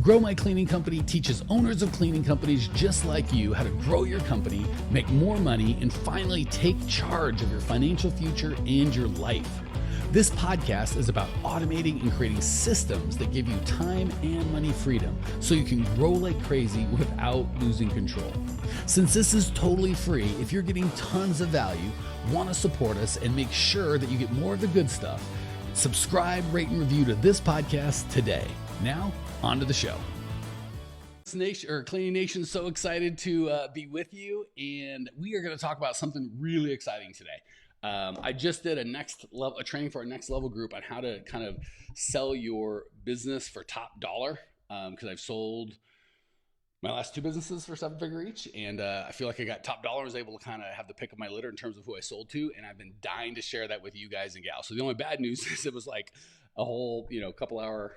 Grow My Cleaning Company teaches owners of cleaning companies just like you how to grow your company, make more money, and finally take charge of your financial future and your life. This podcast is about automating and creating systems that give you time and money freedom so you can grow like crazy without losing control. Since this is totally free, if you're getting tons of value, want to support us, and make sure that you get more of the good stuff, subscribe, rate, and review to this podcast today. Now, on to the show. Cleaning Nation, so excited to be with you, and we are going to talk about something really exciting today. I just did a training for our next level group on how to kind of sell your business for top dollar, because I've sold my last two businesses for 7-figure each, and I feel like I got top dollar. I was able to kind of have the pick of my litter in terms of who I sold to, and I've been dying to share that with you guys and gals. So the only bad news is it was like a whole couple hour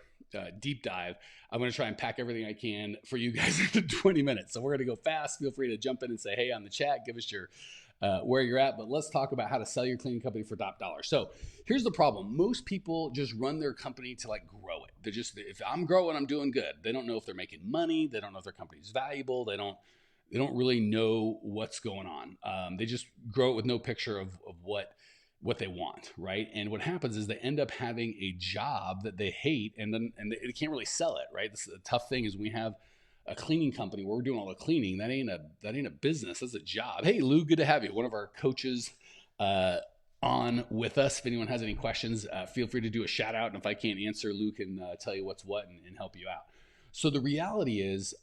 deep dive. I'm going to try and pack everything I can for you guys into 20 minutes. So we're going to go fast. Feel free to jump in and say hey on the chat, give us your where you're at, but let's talk about how to sell your cleaning company for top dollar. So here's the problem. Most people just run their company to like grow it. They're just, if I'm growing, I'm doing good. They don't know if they're making money. They don't know if their company's valuable. They don't really know what's going on. They just grow it with no picture of what they want, right? And what happens is they end up having a job that they hate, and they can't really sell it, right? This is a tough thing is when we have a cleaning company where we're doing all the cleaning, that ain't a business, that's a job. Hey Lou, good to have you. One of our coaches on with us. If anyone has any questions, feel free to do a shout out, and if I can't answer, Lou can tell you what's what and help you out. So the reality is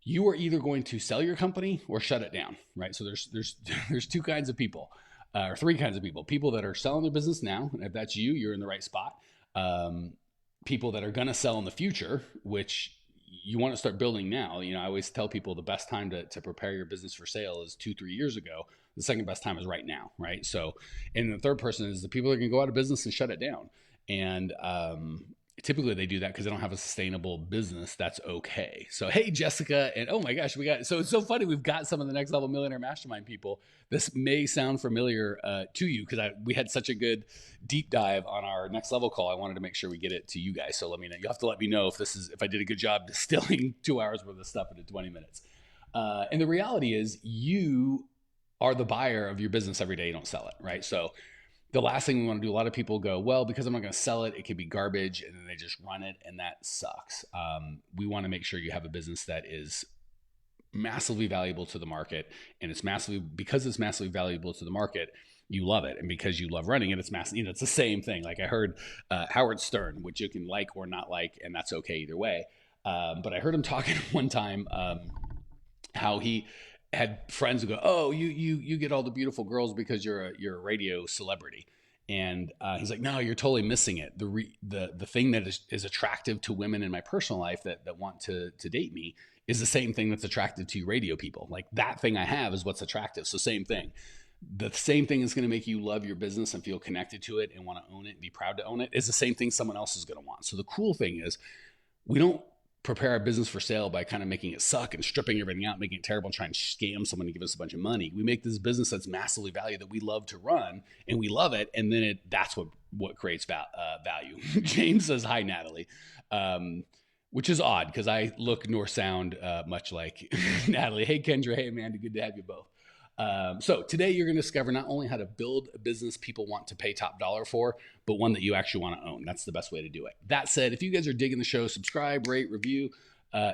you are either going to sell your company or shut it down, right? So there's two kinds of people, or three kinds of people that are selling their business now, and if that's you, you're in the right spot. People that are going to sell in the future, which you want to start building now. I always tell people the best time to prepare your business for sale is 2-3 years ago. The second best time is right now, right? So, and the third person is the people that can go out of business and shut it down. And typically they do that because they don't have a sustainable business. That's okay. So, hey, Jessica, and oh my gosh, so it's so funny. We've got some of the Next Level Millionaire Mastermind people. This may sound familiar to you because we had such a good deep dive on our next level call. I wanted to make sure we get it to you guys. So let me know. You have to let me know if I did a good job distilling 2 hours worth of stuff into 20 minutes. And the reality is you are the buyer of your business every day. You don't sell it, right? So the last thing we want to do, a lot of people go, well, because I'm not going to sell it, it could be garbage, and then they just run it, and that sucks. We want to make sure you have a business that is massively valuable to the market, and because it's massively valuable to the market, you love it, and because you love running it, it's massive. It's the same thing. Like I heard Howard Stern, which you can like or not like, and that's okay either way. But I heard him talking one time how he had friends who go, oh, you get all the beautiful girls because you're a radio celebrity. And he's like, no, you're totally missing it. The thing that is attractive to women in my personal life that want to date me is the same thing that's attractive to radio people. Like that thing I have is what's attractive. So same thing. The same thing is going to make you love your business and feel connected to it and want to own it and be proud to own it is the same thing someone else is going to want. So the cool thing is we don't prepare our business for sale by kind of making it suck and stripping everything out, making it terrible and trying to scam someone to give us a bunch of money. We make this business that's massively valued that we love to run and we love it. And then that's what creates value. James says, hi, Natalie, which is odd because I look nor sound much like Natalie. Hey, Kendra. Hey, Amanda. Good to have you both. So today you're going to discover not only how to build a business people want to pay top dollar for, but one that you actually want to own. That's the best way to do it. That said, if you guys are digging the show, subscribe, rate, review,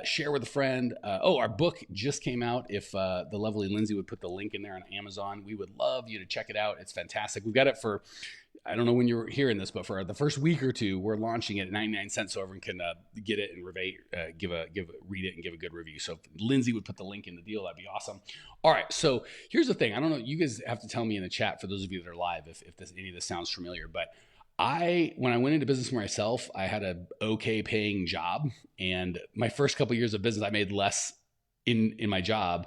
share with a friend. Our book just came out. If the lovely Lindsay would put the link in there on Amazon, we would love you to check it out. It's fantastic. We've got it for, I don't know when you're hearing this, but for the first week or two, we're launching it at 99 cents so everyone can get it and read it and give a good review. So if Lindsay would put the link in the deal, that'd be awesome. All right, so here's the thing. I don't know. You guys have to tell me in the chat for those of you that are live if any of this sounds familiar. But when I went into business for myself, I had a okay paying job, and my first couple of years of business, I made less in my job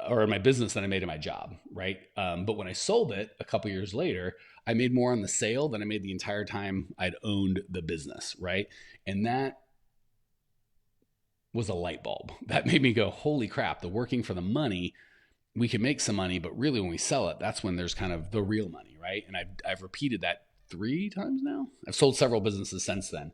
or in my business than I made in my job, right? But when I sold it a couple of years later, I made more on the sale than I made the entire time I'd owned the business, right? And that was a light bulb. That made me go, holy crap, the working for the money, we can make some money, but really when we sell it, that's when there's kind of the real money, right? And I've repeated that 3 times now. I've sold several businesses since then.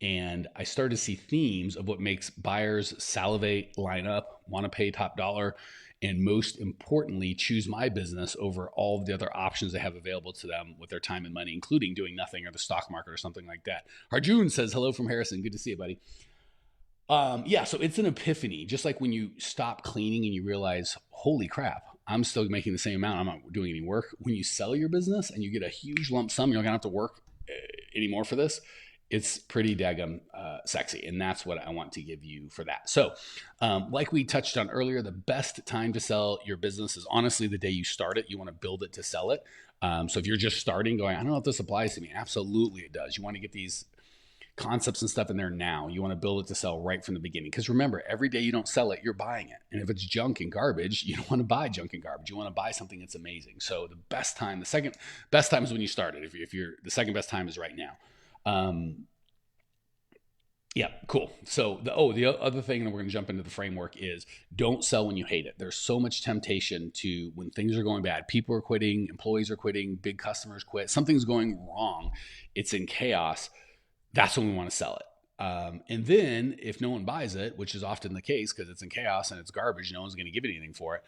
And I started to see themes of what makes buyers salivate, line up, want to pay top dollar, and most importantly, choose my business over all of the other options they have available to them with their time and money, including doing nothing or the stock market or something like that. Harjun says, hello from Harrison. Good to see you, buddy. Yeah, so it's an epiphany. Just like when you stop cleaning and you realize, holy crap, I'm still making the same amount. I'm not doing any work. When you sell your business and you get a huge lump sum, you're not going to have to work anymore for this. It's pretty daggum sexy. And that's what I want to give you for that. So, like we touched on earlier, the best time to sell your business is honestly the day you start it. You want to build it to sell it. So if you're just starting going, I don't know if this applies to me. Absolutely it does. You want to get these concepts and stuff in there now. You want to build it to sell right from the beginning. Because remember, every day you don't sell it, you're buying it. And if it's junk and garbage, you don't want to buy junk and garbage. You want to buy something that's amazing. So the best time, the second best time is when you start it. If you're the second best time is right now. Yeah, cool. So the other thing, and we're going to jump into the framework, is don't sell when you hate it. There's so much temptation to, when things are going bad, people are quitting, employees are quitting, big customers quit, something's going wrong, it's in chaos. That's when we want to sell it. And then if no one buys it, which is often the case because it's in chaos and it's garbage, no one's going to give it anything for it.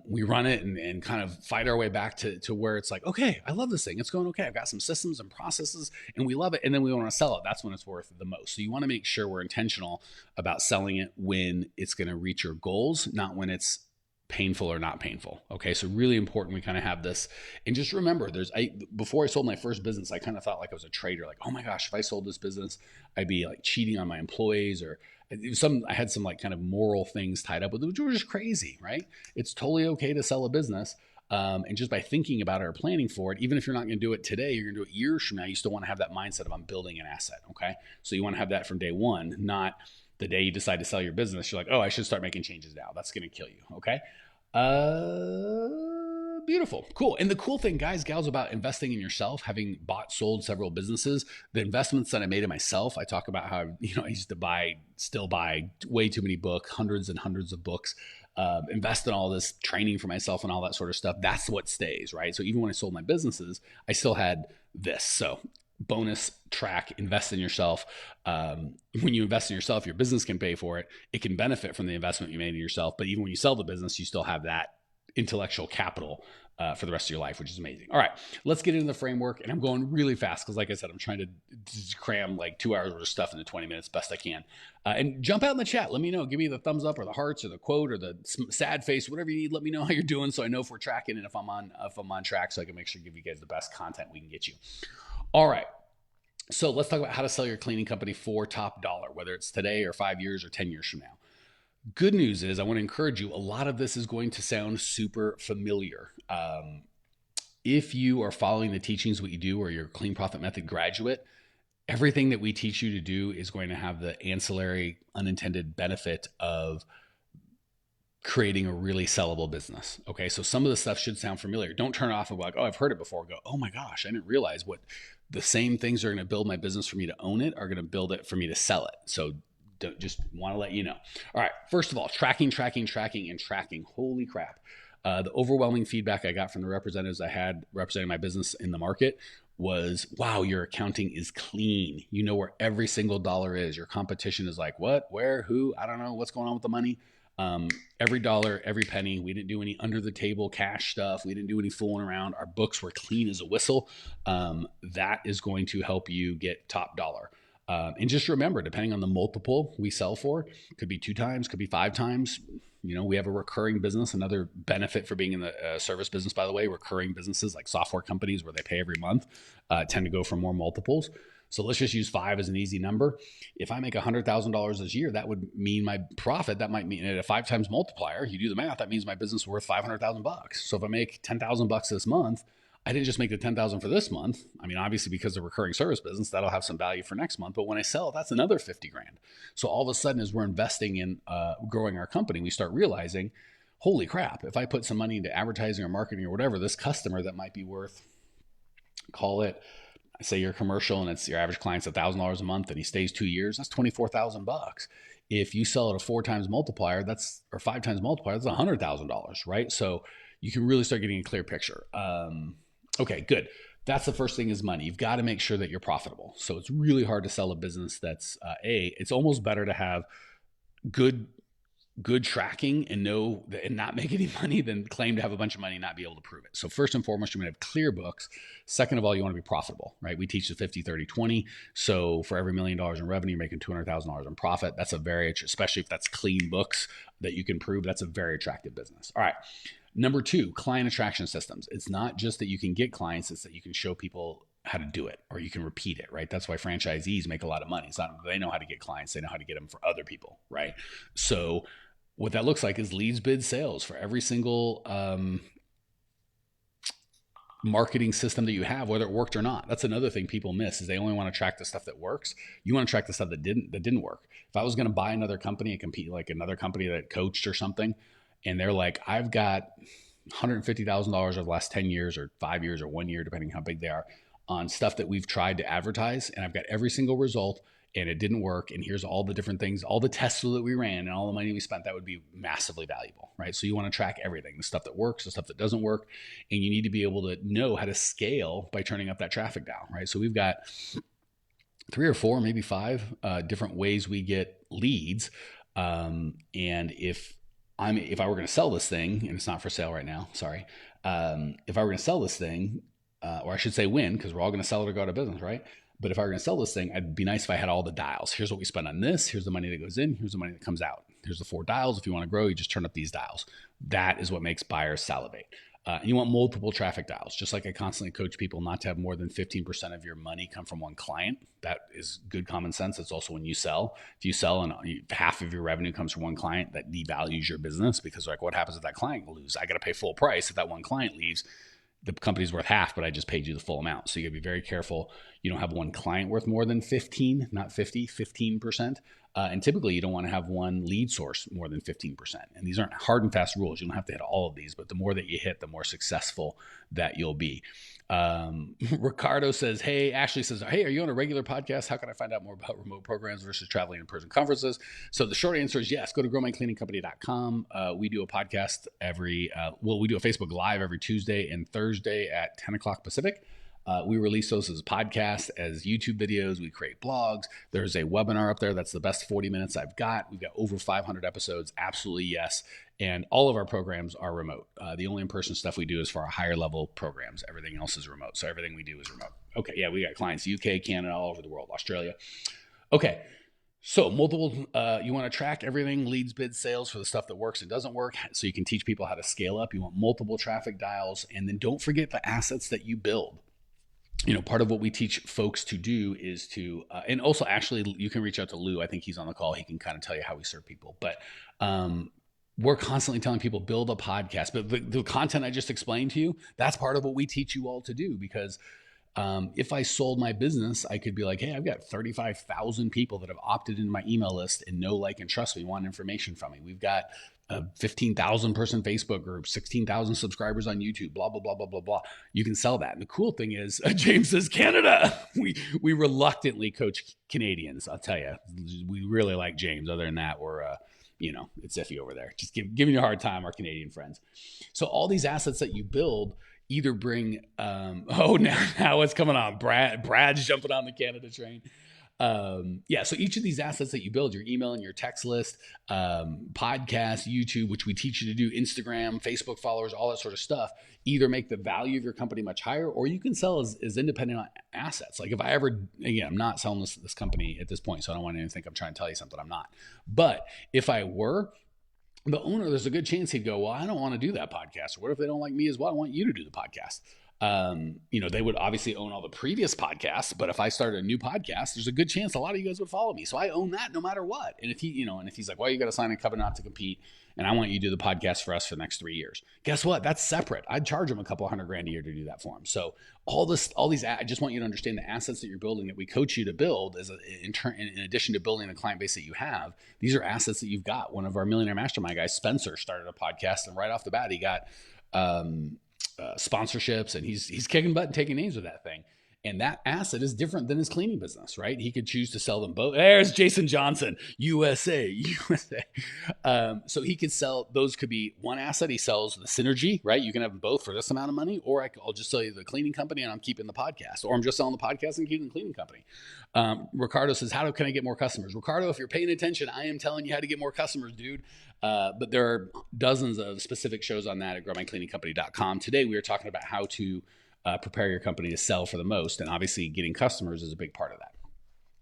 We run it and kind of fight our way back to where it's like, okay, I love this thing. It's going okay. I've got some systems and processes and we love it. And then we want to sell it. That's when it's worth the most. So you want to make sure we're intentional about selling it when it's going to reach your goals, not when it's painful or not painful. Okay. So really important. We kind of have this, and just remember before I sold my first business, I kind of thought like I was a trader. Like, oh my gosh, if I sold this business, I'd be like cheating on my employees, or I had some like kind of moral things tied up with it, which were just crazy, right? It's totally okay to sell a business. And just by thinking about it or planning for it, even if you're not going to do it today, you're going to do it years from now, you still want to have that mindset of I'm building an asset. Okay. So you want to have that from day one, not the day you decide to sell your business. You're like, oh, I should start making changes now. That's going to kill you. Okay. Beautiful. Cool. And the cool thing, guys, gals, about investing in yourself, having bought, sold several businesses, the investments that I made in myself, I talk about how, I used to still buy way too many books, hundreds and hundreds of books, invest in all this training for myself and all that sort of stuff. That's what stays, right? So even when I sold my businesses, I still had this. So bonus track, invest in yourself. When you invest in yourself, your business can pay for it. It can benefit from the investment you made in yourself. But even when you sell the business, you still have that intellectual capital for the rest of your life, which is amazing. All right, let's get into the framework. And I'm going really fast because, like I said, I'm trying to cram like 2 hours worth of stuff into 20 minutes best I can. And jump out in the chat. Let me know. Give me the thumbs up or the hearts or the quote or the sad face, whatever you need. Let me know how you're doing so I know if we're tracking and if I'm on track, so I can make sure to give you guys the best content we can get you. All right. So let's talk about how to sell your cleaning company for top dollar, whether it's today or 5 years or 10 years from now. Good news is I want to encourage you. A lot of this is going to sound super familiar. If you are following the teachings, what you do, or you're a Clean Profit Method graduate, everything that we teach you to do is going to have the ancillary unintended benefit of creating a really sellable business. Okay. So some of the stuff should sound familiar. Don't turn it off and be like, oh, I've heard it before. Go, oh my gosh, I didn't realize what the same things are going to build my business for me to own it are going to build it for me to sell it. So just want to let you know. All right. First of all, tracking. Holy crap. The overwhelming feedback I got from the representatives I had representing my business in the market was, wow, your accounting is clean. You know where every single dollar is. Your competition is like, what, where, who? I don't know what's going on with the money. Every dollar, every penny. We didn't do any under the table cash stuff. We didn't do any fooling around. Our books were clean as a whistle. That is going to help you get top dollar. And just remember, depending on the multiple we sell for, could be 2 times, could be 5 times. We have a recurring business. Another benefit for being in the service business, by the way, recurring businesses like software companies where they pay every month tend to go for more multiples. So let's just use 5 as an easy number. If I make $100,000 this year, that would mean my profit. That might mean at a 5 times multiplier. You do the math. That means my business is worth $500,000. So if I make $10,000 this month, I didn't just make the $10,000 for this month. I mean, obviously because of recurring service business, that'll have some value for next month. But when I sell, that's another 50 grand. So all of a sudden, as we're investing in growing our company, we start realizing, holy crap, if I put some money into advertising or marketing or whatever, this customer that might be worth, call it, say you're commercial and it's your average client's $1,000 a month and he stays 2 years, that's $24,000. If you sell at a 4 times multiplier, or 5 times multiplier, that's $100,000, right? So you can really start getting a clear picture. Okay, good. that's the first thing is money. You've got to make sure that you're profitable. So it's really hard to sell a business that's it's almost better to have good tracking and not make any money than claim to have a bunch of money and not be able to prove it. So first and foremost, you want to have clear books. Second of all, you want to be profitable, right? We teach the 50-30-20. So for every $1 million in revenue, you're making $200,000 in profit. That's especially if that's clean books that you can prove, that's a very attractive business. All right. Number 2, client attraction systems. It's not just that you can get clients, it's that you can show people how to do it, or you can repeat it, right? That's why franchisees make a lot of money. It's not they know how to get clients, they know how to get them for other people, right? So what that looks like is leads, bids, sales for every single marketing system that you have, whether it worked or not. That's another thing people miss, is they only want to track the stuff that works. You want to track the stuff that didn't work. If I was going to buy another company and compete like another company that coached or something, and they're like, I've got $150,000 over the last 10 years or 5 years or 1 year, depending how big they are, on stuff that we've tried to advertise, and I've got every single result, and it didn't work, and here's all the different things, all the tests that we ran and all the money we spent, that would be massively valuable, right? So you want to track everything, the stuff that works, the stuff that doesn't work, and you need to be able to know how to scale by turning up that traffic down, right? So we've got 3 or 4, maybe 5 different ways we get leads, and if I were going to sell this thing, and it's not for sale right now, sorry, if I were going to sell this thing, or I should say win, because we're all going to sell it or go out of business, right? But if I were going to sell this thing, it'd be nice if I had all the dials. Here's what we spend on this. Here's the money that goes in. Here's the money that comes out. Here's the 4 dials. If you want to grow, you just turn up these dials. That is what makes buyers salivate. And you want multiple traffic dials. Just like I constantly coach people not to have more than 15% of your money come from one client. That is good common sense. It's also when you sell. If you sell and half of your revenue comes from one client, that devalues your business, because like, what happens if that client leaves? I got to pay full price. If that one client leaves, the company's worth half, but I just paid you the full amount. So you gotta be very careful. You don't have one client worth more than 15, not 50, 15%. And typically you don't want to have one lead source more than 15%. And these aren't hard and fast rules. You don't have to hit all of these, but the more that you hit, the more successful that you'll be. Ricardo says, hey, Ashley says, hey, are you on a regular podcast? How can I find out more about remote programs versus traveling in-person conferences? So the short answer is yes, go to growmycleaningcompany.com. We do a podcast we do a Facebook Live every Tuesday and Thursday at 10 o'clock Pacific. We release those as podcasts, as YouTube videos. We create blogs. There's a webinar up there. That's the best 40 minutes I've got. We've got over 500 episodes. Absolutely yes. And all of our programs are remote. The only in-person stuff we do is for our higher level programs. Everything else is remote. So everything we do is remote. Okay. Yeah. We got clients, UK, Canada, all over the world, Australia. Okay. So multiple, you want to track everything, leads, bids, sales for the stuff that works and doesn't work. So you can teach people how to scale up. You want multiple traffic dials. And then don't forget the assets that you build. Part of what we teach folks to do is to, and also actually you can reach out to Lou. I think he's on the call. He can kind of tell you how we serve people, but, we're constantly telling people build a podcast, but the content I just explained to you, that's part of what we teach you all to do, because if I sold my business, I could be like, hey, I've got 35,000 people that have opted into my email list and know, like, and trust me, want information from me. We've got a 15,000 person Facebook group, 16,000 subscribers on YouTube, blah, blah, blah, blah, blah, blah. You can sell that. And the cool thing is, James says, Canada, we reluctantly coach Canadians. I'll tell you, we really like James. Other than that, we're, it's iffy over there. Just giving you a hard time, our Canadian friends. So all these assets that you build either bring, now it's coming on. Brad's jumping on the Canada train. So each of these assets that you build, your email and your text list, podcast, YouTube, which we teach you to do, Instagram, Facebook followers, all that sort of stuff, either make the value of your company much higher, or you can sell as independent assets. Like if I ever, again, I'm not selling this company at this point, so I don't want anyone to think I'm trying to tell you something I'm not. But if I were, the owner, there's a good chance he'd go, well, I don't want to do that podcast. Or what if they don't like me as well? I want you to do the podcast. They would obviously own all the previous podcasts, but if I started a new podcast, there's a good chance a lot of you guys would follow me. So I own that no matter what. And if if he's like, well, you got to sign a covenant not to compete, and I want you to do the podcast for us for the next 3 years. Guess what? That's separate. I'd charge him a couple $100,000 a year to do that for him. So all these, I just want you to understand the assets that you're building that we coach you to build in addition to building the client base that you have. These are assets that you've got. One of our Millionaire Mastermind guys, Spencer, started a podcast, and right off the bat, he got, sponsorships, and he's kicking butt and taking names with that thing. And that asset is different than his cleaning business, right? He could choose to sell them both. There's Jason Johnson, USA, USA. So he could sell, those could be one asset. He sells the synergy, right? You can have them both for this amount of money, or I'll just sell you the cleaning company and I'm keeping the podcast, or I'm just selling the podcast and keeping the cleaning company. Ricardo says, can I get more customers? Ricardo, if you're paying attention, I am telling you how to get more customers, dude. But there are dozens of specific shows on that at growmycleaningcompany.com. Today, we are talking about how to prepare your company to sell for the most. And obviously getting customers is a big part of that.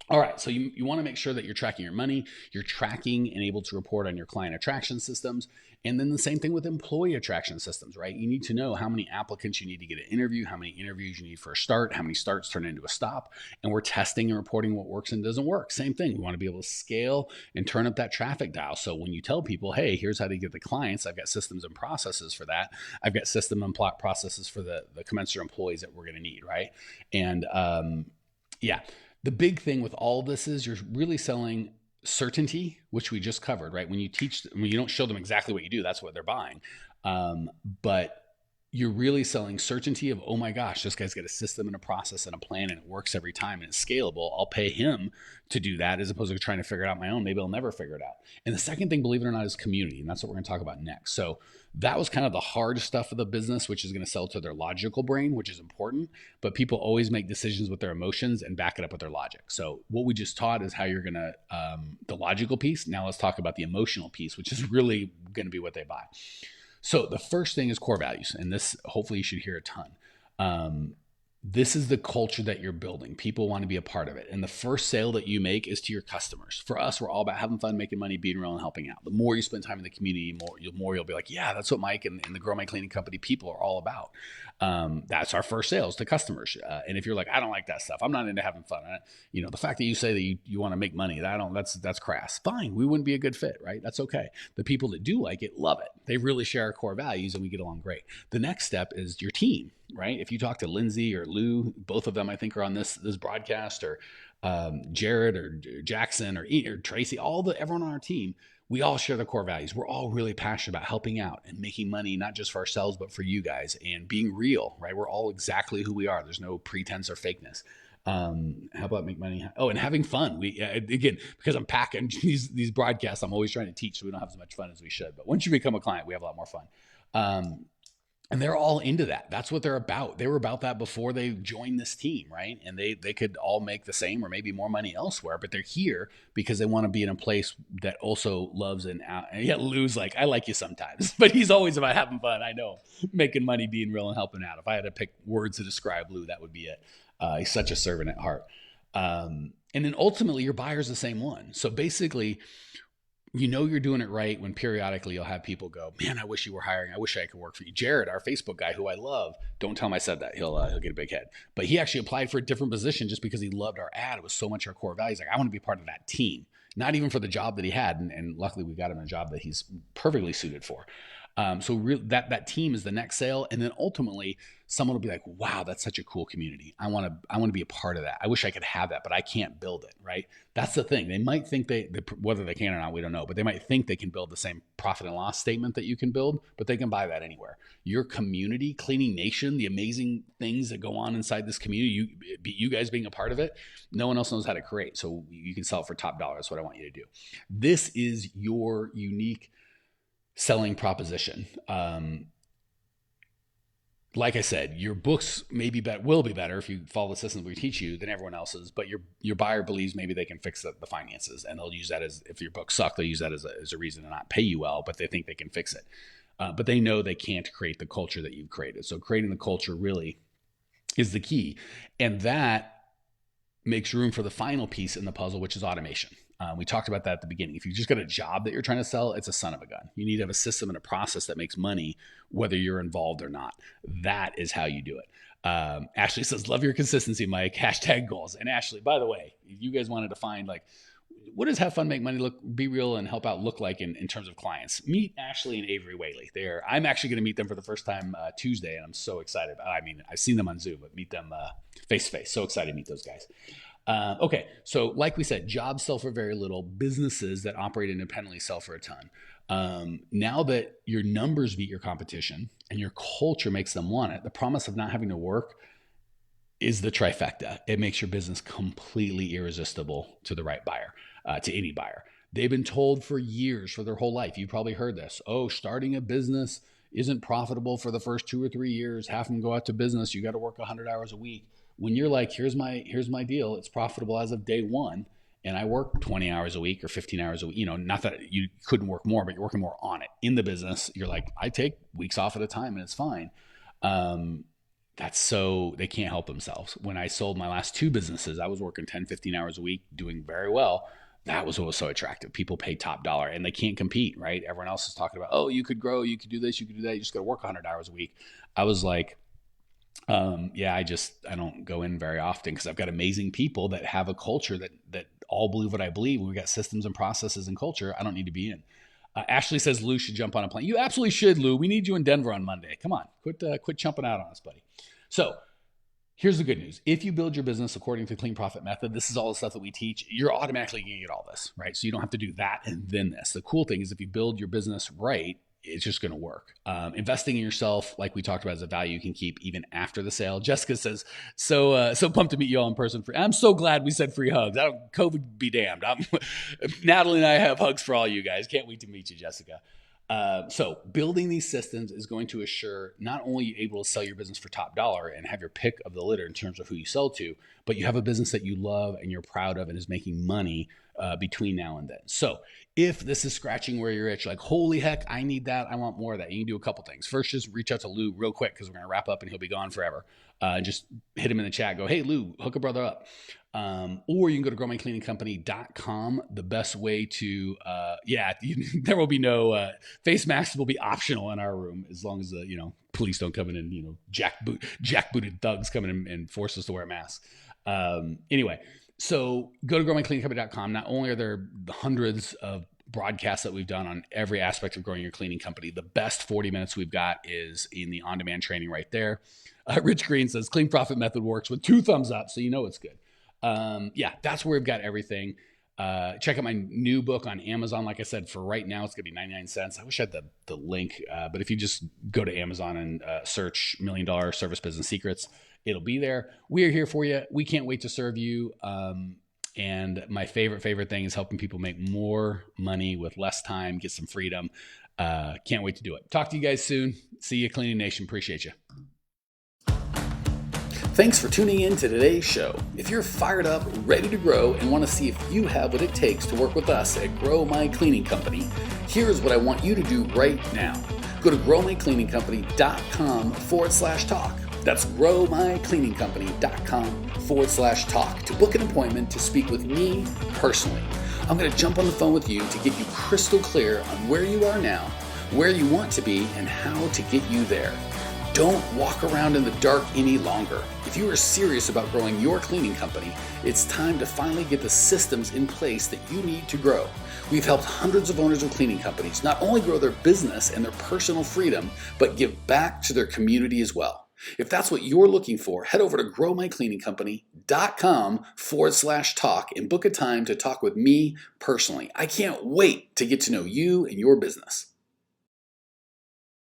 All right, so you want to make sure that you're tracking your money, you're tracking and able to report on your client attraction systems, and then the same thing with employee attraction systems, right? You need to know how many applicants you need to get an interview, how many interviews you need for a start, how many starts turn into a stop, and we're testing and reporting what works and doesn't work. Same thing, we want to be able to scale and turn up that traffic dial. So when you tell people, hey, here's how to get the clients, I've got systems and processes for that. I've got system and processes for the commensurate employees that we're going to need, right? And yeah. The big thing with all of this is you're really selling certainty, which we just covered, right? When you don't show them exactly what you do, that's what they're buying. But you're really selling certainty of, oh my gosh, this guy's got a system and a process and a plan and it works every time and it's scalable. I'll pay him to do that as opposed to trying to figure it out on my own. Maybe I'll never figure it out. And the second thing, believe it or not, is community. And that's what we're going to talk about next. So that was kind of the hard stuff of the business, which is going to sell to their logical brain, which is important. But people always make decisions with their emotions and back it up with their logic. So what we just taught is how you're going to, the logical piece. Now let's talk about the emotional piece, which is really going to be what they buy. So the first thing is core values. And this, hopefully you should hear a ton. This is the culture that you're building. People want to be a part of it. And the first sale that you make is to your customers. For us, we're all about having fun, making money, being real, and helping out. The more you spend time in the community, more you'll be like, yeah, that's what Mike and the Grow My Cleaning Company people are all about. That's our first sales to customers. And if you're like, I don't like that stuff, I'm not into having fun. The fact that you say that you want to make money, that's crass. Fine. We wouldn't be a good fit, right? That's okay. The people that do like it, love it. They really share our core values and we get along great. The next step is your team, right? If you talk to Lindsay or Lou, both of them, I think, are on this broadcast, or Jared or Jackson or Tracy, everyone on our team, we all share the core values. We're all really passionate about helping out and making money, not just for ourselves, but for you guys, and being real, right? We're all exactly who we are. There's no pretense or fakeness. How about make money? Oh, and having fun. Again, because I'm packing these broadcasts, I'm always trying to teach, so we don't have as much fun as we should. But once you become a client, we have a lot more fun. And they're all into that. That's what they're about. They were about that before they joined this team, right? And they could all make the same or maybe more money elsewhere, but they're here because they want to be in a place that also loves and yet Lou's like, I like you sometimes, but he's always about having fun. I know, making money, being real, and helping out. If I had to pick words to describe Lou, that would be it. He's such a servant at heart. And then ultimately your buyer's the same one. So basically, you're doing it right when periodically you'll have people go, man, I wish you were hiring. I wish I could work for you. Jared, our Facebook guy, who I love, don't tell him I said that. He'll get a big head. But he actually applied for a different position just because he loved our ad. It was so much our core values. Like, I want to be part of that team, not even for the job that he had. And luckily we got him a job that he's perfectly suited for. So that team is the next sale. And then ultimately someone will be like, wow, that's such a cool community. I want to be a part of that. I wish I could have that, but I can't build it. Right. That's the thing. They might think whether they can or not, we don't know, but they might think they can build the same profit and loss statement that you can build, but they can buy that anywhere. Your community, Cleaning Nation, the amazing things that go on inside this community, you guys being a part of it, no one else knows how to create. So you can sell it for top dollar. That's what I want you to do. This is your unique selling proposition. Like I said, your books will be better if you follow the systems we teach you than everyone else's, but your buyer believes maybe they can fix the finances, and they'll use that as, if your books suck, they'll use that as a reason to not pay you well, but they think they can fix it. But they know they can't create the culture that you've created. So creating the culture really is the key. And that makes room for the final piece in the puzzle, which is automation. We talked about that at the beginning. If you just got a job that you're trying to sell, it's a son of a gun. You need to have a system and a process that makes money, whether you're involved or not. That is how you do it. Ashley says, love your consistency, Mike. # goals. And Ashley, by the way, if you guys wanted to find what does have fun, make money, be real, and help out look like in terms of clients, meet Ashley and Avery Whaley. I'm actually going to meet them for the first time Tuesday, and I'm so excited. I've seen them on Zoom, but meet them face to face. So excited to meet those guys. Okay, so like we said, jobs sell for very little. Businesses that operate independently sell for a ton. Now that your numbers beat your competition and your culture makes them want it, the promise of not having to work is the trifecta. It makes your business completely irresistible to the right buyer, to any buyer. They've been told for years, for their whole life. You probably heard this. Oh, starting a business isn't profitable for the first 2 or 3 years. Half of them go out to business. You got to work 100 hours a week. When you're like, here's my deal. It's profitable as of day one. And I work 20 hours a week or 15 hours a week. Not that you couldn't work more, but you're working more on it in the business. You're like, I take weeks off at a time and it's fine. That's so they can't help themselves. When I sold my last 2 businesses, I was working 10, 15 hours a week, doing very well. That was what was so attractive. People pay top dollar and they can't compete, right? Everyone else is talking about, oh, you could grow, you could do this, you could do that. You just got to work 100 hours a week. I was like, I don't go in very often because I've got amazing people that have a culture that all believe what I believe. We've got systems and processes and culture. I don't need to be in. Ashley says Lou should jump on a plane. You absolutely should, Lou. We need you in Denver on Monday. Come on, quit jumping out on us, buddy. So here's the good news. If you build your business according to the Clean Profit Method, this is all the stuff that we teach. You're automatically going to get all this, right? So you don't have to do that and then this. The cool thing is if you build your business right, it's just going to work. Investing in yourself, like we talked about, is a value you can keep even after the sale. Jessica says, so pumped to meet you all in person. I'm so glad we said free hugs. COVID be damned. Natalie and I have hugs for all you guys. Can't wait to meet you, Jessica. So building these systems is going to assure not only you're able to sell your business for top dollar and have your pick of the litter in terms of who you sell to, but you have a business that you love and you're proud of and is making money between now and then. So if this is scratching where you're itch, like, holy heck, I need that. I want more of that. You can do a couple things. First, just reach out to Lou real quick because we're going to wrap up and he'll be gone forever. Just hit him in the chat. Go, hey, Lou, hook a brother up. Or you can go to growmycleaningcompany.com. The best way to, there will be no, face masks will be optional in our room as long as, police don't come in and, jackbooted thugs come in and force us to wear a mask. Anyway, so go to growmycleaningcompany.com. Not only are there the hundreds of broadcasts that we've done on every aspect of growing your cleaning company, the best 40 minutes we've got is in the on-demand training right there. Rich Green says, Clean Profit Method works with 2 thumbs up, so you know it's good. That's where we've got everything. Check out my new book on Amazon. Like I said, for right now, it's going to be 99 cents. I wish I had the link, but if you just go to Amazon and search $1 Million Service Business Secrets, it'll be there. We are here for you. We can't wait to serve you. And my favorite thing is helping people make more money with less time, get some freedom. Can't wait to do it. Talk to you guys soon. See you, Cleaning Nation. Appreciate you. Thanks for tuning in to today's show. If you're fired up, ready to grow, and want to see if you have what it takes to work with us at Grow My Cleaning Company, here's what I want you to do right now. Go to growmycleaningcompany.com/talk. That's growmycleaningcompany.com/talk to book an appointment to speak with me personally. I'm going to jump on the phone with you to get you crystal clear on where you are now, where you want to be, and how to get you there. Don't walk around in the dark any longer. If you are serious about growing your cleaning company, it's time to finally get the systems in place that you need to grow. We've helped hundreds of owners of cleaning companies not only grow their business and their personal freedom, but give back to their community as well. If that's what you're looking for, head over to growmycleaningcompany.com/talk and book a time to talk with me personally. I can't wait to get to know you and your business.